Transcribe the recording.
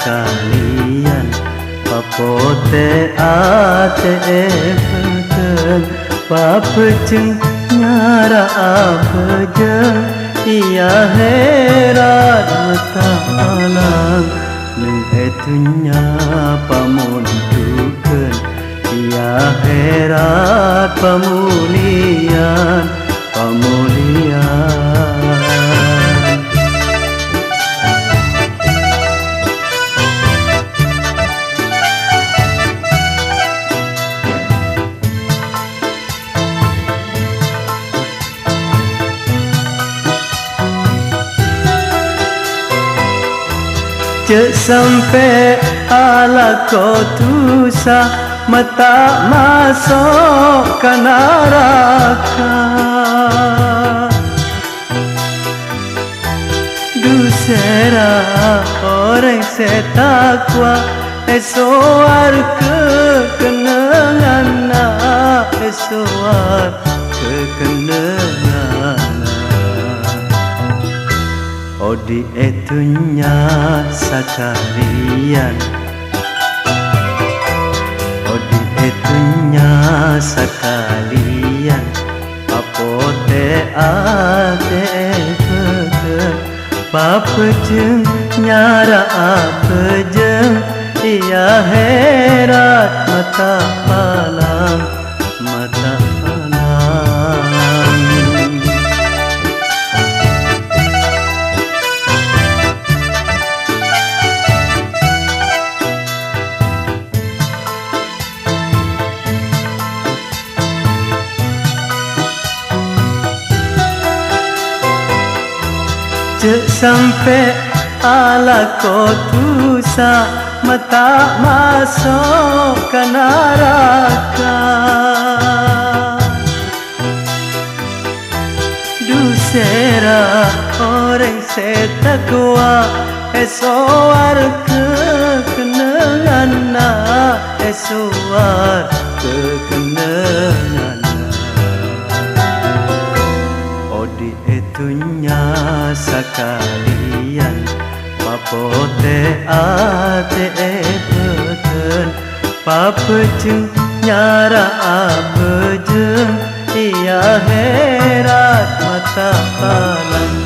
sakalian papote ate efeten papeceng nyara apejeng ia herat mata alang neng etunya pamundukan ia herat pamulian pamulian. Cek sampai ala kau tusa mata masuk ke neraka. Dusera orang setakwa esoar kekenangan esoar kekenangan. Odi etunya sakalian Odi etunya sakalian Papote ate efeten papejeng nyara apejeng ia herat mata palang mata palang. Cek sampai ala kau tusa mata masuk ke neraka. Dusera orang setakwa esoar kekenangan esoar kekenangan. Odi etunya sakalian papote ate efeten papejeng nyara apejeng ia herat mata palang